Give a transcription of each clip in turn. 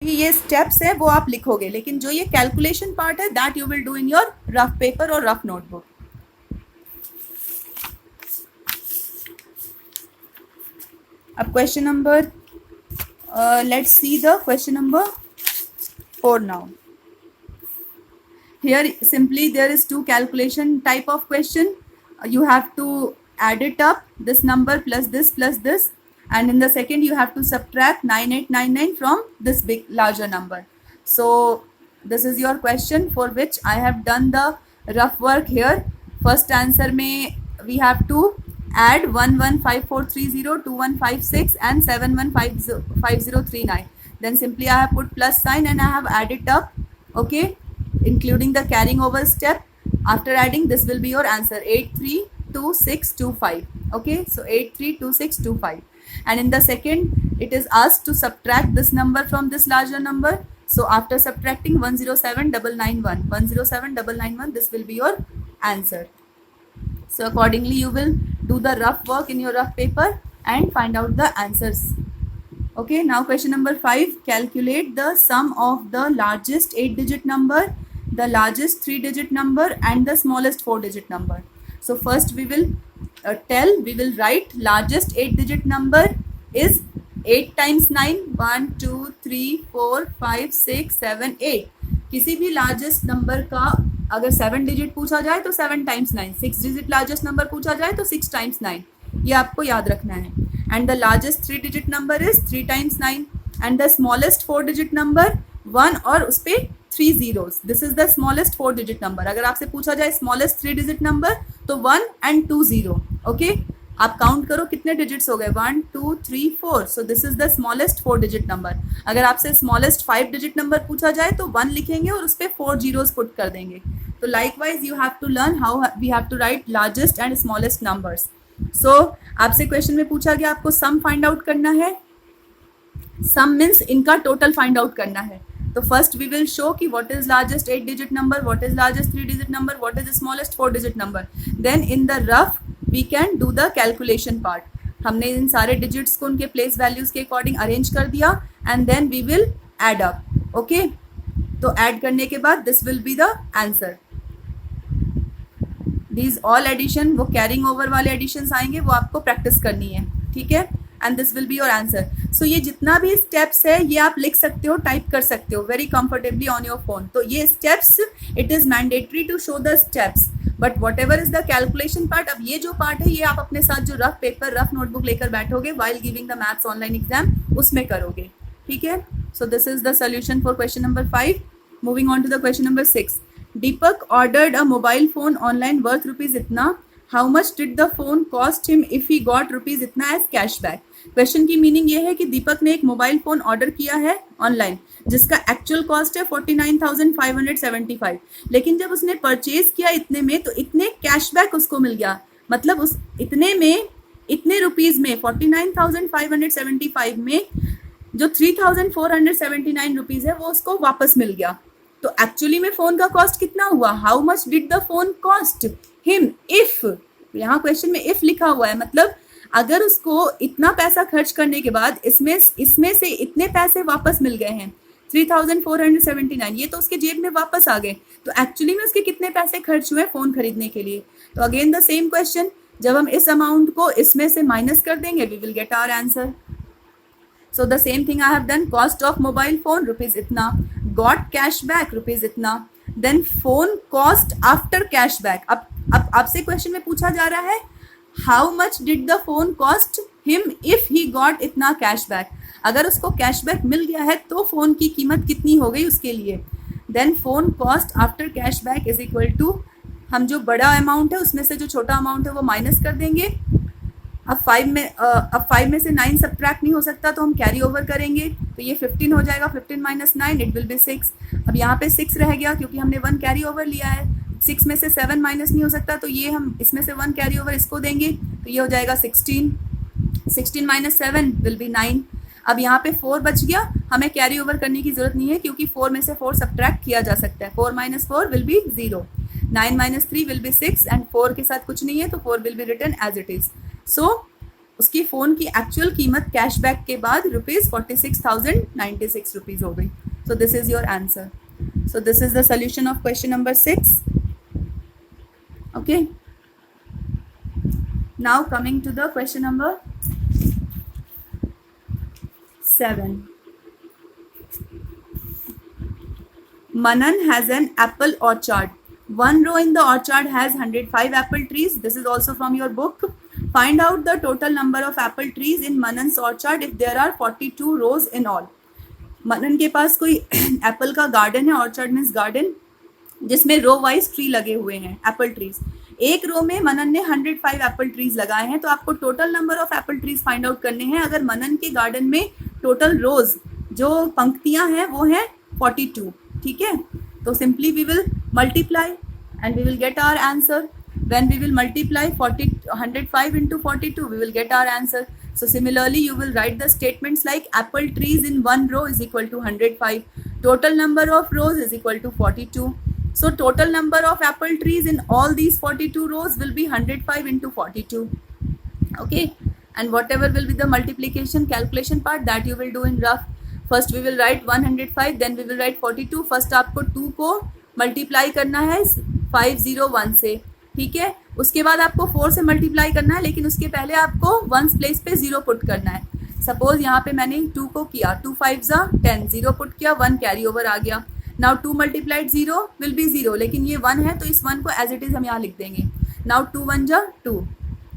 ये स्टेप्स है वो आप लिखोगे, लेकिन जो ये कैलकुलेशन पार्ट है that you will do in your rough paper और रफ नोटबुक. अब question number, let's see the question number 4 now. Here simply there is two calculation type of question. You have to add it up, this number plus this, and in the second you have to subtract 9899 from this big larger number. So this is your question for which I have done the rough work here. First answer में we have to add 115430, 2156 and 715039. Then simply I have put plus sign and I have added up, okay, including the carrying over step. After adding, this will be your answer, 832625. Okay, so 832625. And in the second, it is asked to subtract this number from this larger number. So after subtracting 107991, this will be your answer. So accordingly, you will do the rough work in your rough paper and find out the answers. Okay, now question number 5. Calculate the sum of the largest 8-digit number, the largest 3-digit number and the smallest 4-digit number. So first we will write largest 8-digit number is 8 times 9, 1, 2, 3, 4, 5, 6, 7, 8. किसी भी largest number का अगर 7 digit पूछा जाए तो 7 times 9, 6 digit largest number पूछा जाए तो 6 टाइम्स 9. ये आपको याद रखना है. And the largest 3 digit number is 3 times 9 and the smallest 4 digit number 1 और उस पर 3 zeros. This is the smallest 4 digit number. अगर आपसे पूछा जाए स्मॉलेस्ट 3 डिजिट नंबर तो 1 and 2 0. ओके, आप काउंट करो कितने डिजिट्स हो गए, 1 2 3 4. सो this is the smallest 4 digit number. अगर आपसे स्मॉलेस्ट 5 डिजिट नंबर पूछा जाए तो 1 लिखेंगे और उस पर 4 zeros पुट कर देंगे. तो likewise you have to learn how we have to write largest and smallest numbers. So आपसे क्वेश्चन में पूछा गया आपको सम फाइंड आउट करना है. सम मीन्स इनका टोटल फाइंड आउट करना है. तो फर्स्ट वी विल शो कि what is largest 8 digit number, what is largest 3 digit number, what is smallest 4 digit number. Then in the rough we can do the calculation part. हमने इन सारे digits को उनके place values के according arrange कर दिया and then we will add up. Okay, तो add करने के बाद this will be the answer. These all addition, वो कैरिंग ओवर वाले एडिशंस आएंगे, वो आपको प्रैक्टिस करनी है. ठीक है, and this will be your answer. So ये जितना भी स्टेप्स है ये आप लिख सकते हो, टाइप कर सकते हो very comfortably on your phone. तो ये steps, it is mandatory to show the steps, but whatever is the calculation part. अब ये जो पार्ट है ये आप अपने साथ जो रफ पेपर रफ नोटबुक लेकर बैठोगे while giving the maths online exam, उसमें करोगे. ठीक है, so this is the solution for question number 5. Moving on to the question number 6. Deepak ordered a mobile phone online worth rupees itna. How much did the phone cost him if he got rupees itna as cashback? Question की meaning ये है कि दीपक ने एक mobile phone order किया है online जिसका actual cost है 49,575, लेकिन जब उसने परचेज किया इतने में तो इतने कैशबैक उसको मिल गया. मतलब उस इतने में, इतने रुपीज में, 49,575 में जो 3,479 रुपीज है वो उसको वापस मिल गया. तो एक्चुअली में फोन का कॉस्ट कितना हुआ, how much did the phone cost him if. यहाँ क्वेश्चन में इफ लिखा हुआ है, मतलब अगर उसको इतना पैसा खर्च करने के बाद इसमें से इतने पैसे वापस मिल गए हैं 3,479, ये तो उसके जेब में वापस आ गए, तो एक्चुअली में उसके कितने पैसे खर्च हुए फोन खरीदने के लिए. तो अगेन द सेम क्वेश्चन, जब हम इस अमाउंट को इसमें से माइनस कर देंगे we will get our answer. So the same thing I have done. Cost of mobile phone rupees itna, got cashback rupees itna, then phone cost after cashback. अब आपसे क्वेश्चन में पूछा जा रहा है how much did the phone cost him if he got इतना cashback. अगर उसको cashback मिल गया है तो फोन की कीमत कितनी हो गई उसके लिए. Then phone cost after cashback is equal to, हम जो बड़ा अमाउंट है उसमें से जो छोटा अमाउंट है वो माइनस कर देंगे. अब 5 में से 9 सब्ट्रैक्ट नहीं हो सकता तो हम कैरी ओवर करेंगे, तो ये 15 हो जाएगा. 15 माइनस 9 इट विल बी 6. अब यहाँ पे 6 रह गया क्योंकि हमने 1 कैरी ओवर लिया है. 6 में से 7 माइनस नहीं हो सकता तो ये हम इसमें से 1 कैरी ओवर इसको देंगे, तो ये हो जाएगा 16. 16 माइनस 7 विल बी 9. अब यहाँ पे 4 बच गया, हमें कैरी ओवर करने की जरूरत नहीं है क्योंकि 4 में से 4 सब्ट्रैक्ट किया जा सकता है. 4 minus 4 will be 0. 9 minus 3 will be 6 and 4 के साथ कुछ नहीं है तो 4 will be written as it is. So उसकी फ़ोन की एक्चुअल कीमत कैशबैक के बाद ₹46,096 हो गई. So this is your answer. So this is the solution of question number 6. Okay. Now coming to the question number 7. Manan has an apple orchard. One row in the orchard has 105 apple trees. This is also from your book. Find out the total number of apple trees in Manan's orchard if there are 42 rows in all. मनन के पास कोई Apple का garden है, orchard means garden, जिसमें row wise tree लगे हुए हैं, Apple trees. एक रो में मनन ने 105 एप्पल ट्रीज लगाए हैं. तो आपको total number of Apple trees find out करने हैं. अगर मनन के गार्डन में टोटल रोज जो पंक्तियां हैं वो हैं 42. ठीक है, तो simply we will multiply and we will get our answer. When we will multiply 105 into 42, we will get our answer. So similarly, you will write the statements like apple trees in one row is equal to 105. Total number of rows is equal to 42. So total number of apple trees in all these 42 rows will be 105 into 42. Okay. And whatever will be the multiplication calculation part, that you will do in rough. First we will write 105, then we will write 42. First आपको 2 को multiply करना है 501 से. ठीक है, उसके बाद आपको 4 से मल्टीप्लाई करना है, लेकिन उसके पहले आपको वंस प्लेस पे 0 पुट करना है. सपोज यहाँ पे मैंने 2 को किया, 2 5 जा 10, 0 पुट किया, 1 कैरी ओवर आ गया. नाउ 2 मल्टीप्लाइड 0 विल बी 0, लेकिन ये 1 है तो इस 1 को एज इट इज हम यहाँ लिख देंगे. नाउ 2 1 जा 2.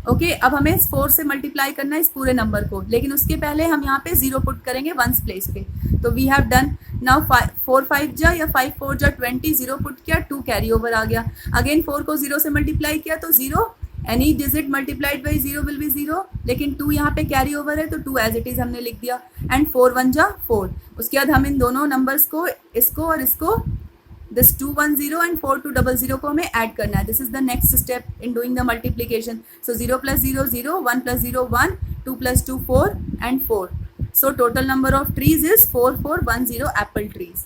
ओके, अब हमें 4 से मल्टीप्लाई करना है इस पूरे नंबर को, लेकिन उसके पहले हम यहाँ पे 0 पुट करेंगे वंस प्लेस पे. तो वी हैव डन. नाउ 4 5 जा या 5 4 जा 20, 0 पुट किया, 2 कैरी ओवर आ गया. अगेन 4 को 0 से मल्टीप्लाई किया तो 0, any digit multiplied by 0 will be 0, लेकिन 2 यहाँ पे कैरी ओवर है तो 2 एज इट इज हमने लिख दिया. एंड 4 1 जा 4. उसके बाद हम इन दोनों नंबर्स को, इसको और इसको, दिस 210 एंड 4200 को हमें ऐड करना है. This is the next step in doing the multiplication. So 0 + 0 0, 1 + 0 1, 2 + 2 4 and 4. So total number of trees is 4410 apple trees.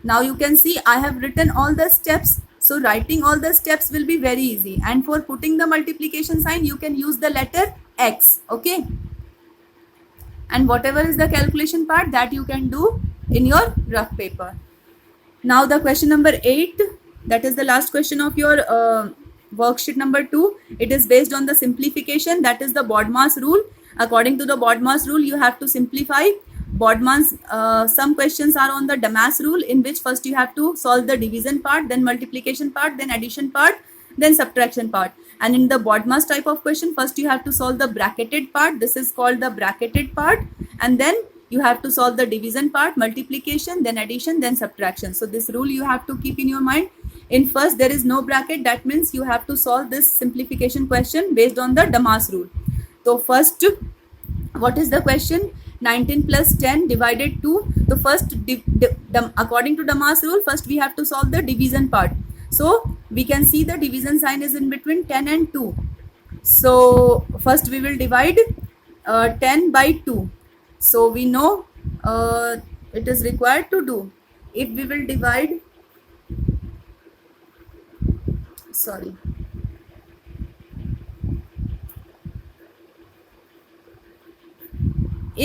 Now you can see I have written all the steps. So writing all the steps will be very easy. And for putting the multiplication sign, you can use the letter X. Okay. And whatever is the calculation part, that you can do in your rough paper. Now the question number 8, that is the last question of your worksheet number 2. It is based on the simplification, that is the BODMAS rule. According to the BODMAS rule, you have to simplify. BODMAS, some questions are on the DAMAS rule, in which first you have to solve the division part, then multiplication part, then addition part, then subtraction part. And in the BODMAS type of question, first you have to solve the bracketed part. This is called the bracketed part. And then you have to solve the division part, multiplication, then addition, then subtraction. So this rule you have to keep in your mind. In first, there is no bracket. That means you have to solve this simplification question based on the DAMAS rule. So first, what is the question? 19 plus 10 divided 2. So first, according to DAMAS rule, first we have to solve the division part. So we can see the division sign is in between 10 and 2. So first we will divide 10 by 2. So we know it is required to do. If we will divide, sorry.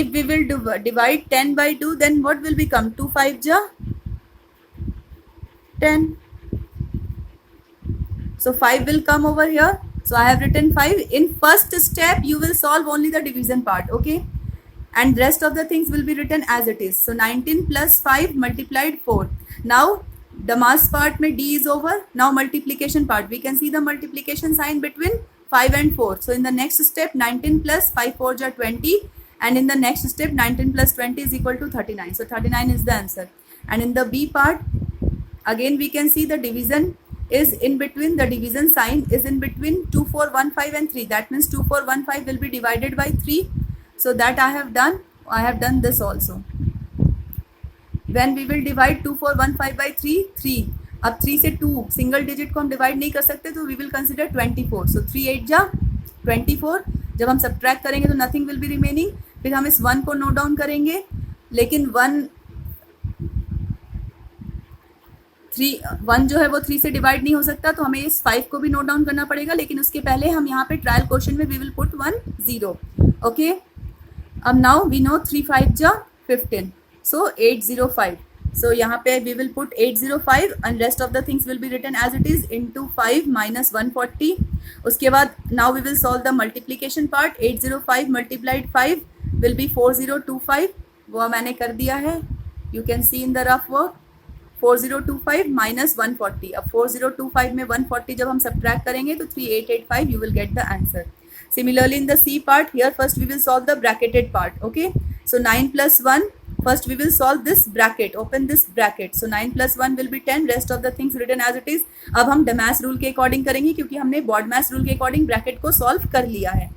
If we will divide 10 by 2, then what will become? 2 5 ja 10. So 5 will come over here. So I have written 5. In first step, you will solve only the division part. Okay. And rest of the things will be written as it is. So 19 plus 5 multiplied 4. Now DAMAS part mein D is over. Now multiplication part. We can see the multiplication sign between 5 and 4. So in the next step, 19 plus 5 4 ja 20. And in the next step, 19 plus 20 is equal to 39. So 39 is the answer. And in the B part, again we can see the division is in between, the division sign is in between 2 4 1 5 and 3. That means 2 4 1 5 will be divided by 3. So that I have done. I have done this also. When we will divide 2 4 1 5 by 3, 3. अब 3 से 2 single digit को हम divide नहीं कर सकते, तो we will consider 24. सो 3 8 जा 24. जब हम सब्ट्रैक्ट करेंगे तो नथिंग विल बी रिमेनिंग. फिर हम इस 1 को नोट डाउन करेंगे, लेकिन 1 जो है वो 3 से डिवाइड नहीं हो सकता, तो हमें इस 5 को भी नोट डाउन करना पड़ेगा. लेकिन उसके पहले हम यहाँ पे ट्रायल क्वेश्चन में we will put 1 0. Okay. Now we know 3 5 जा 15, so 805. So यहाँ पे we will put 805 and rest of the things will be written as it is into 5 minus 140. उसके बाद now we will solve the multiplication part. 805 multiplied 5 will be 4025. वो मैंने कर दिया है, you can see in the rough work. 4025 minus 140. अब 4025 में 140 जब हम subtract करेंगे तो 3885 you will get the answer. Similarly in the C part, here first we will solve the bracketed part. Okay, so 9 plus 1, first we will solve this bracket, open this bracket. So 9 plus 1 will be 10, rest of the things written as it is. अब हम Demass rule के according करेंगे क्योंकि हमने BODMAS rule के according bracket को solve कर लिया है.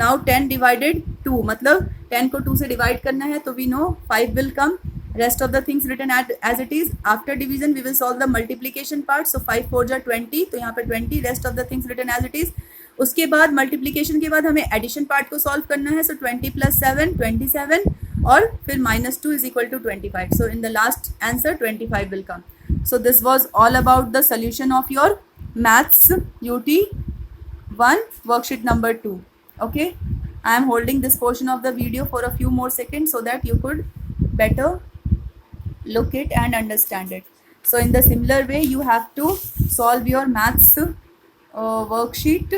Now 10 divided 2, मतलब 10 को 2 से divide करना है तो we know 5 will come. Rest of the things written as it is. After division we will solve the multiplication part. So 5 4 जा 20, तो यहाँ पे 20, rest of the things written as it is. उसके बाद मल्टीप्लीकेशन के बाद हमें एडिशन पार्ट को सॉल्व करना है. सो 20 प्लस 7 27 और फिर -2 is equal to 25. So in the last answer 25 will come. So this was all about the solution of your maths UT 1 worksheet number 2. Okay, I am holding this portion of the video for a few more second so that you could better look it and understand it. So in the similar way you have to solve your maths worksheet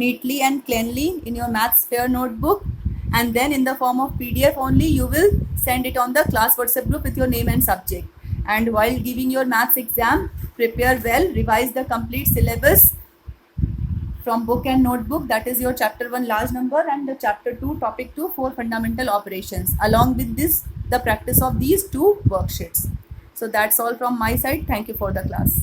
neatly and cleanly in your maths fair notebook, and then in the form of PDF only you will send it on the class WhatsApp group with your name and subject. And while giving your maths exam, prepare well, revise the complete syllabus from book and notebook, that is your chapter 1 large number and the chapter 2 topic 2 for fundamental operations. Along with this, the practice of these two worksheets. So that's all from my side. Thank you for the class.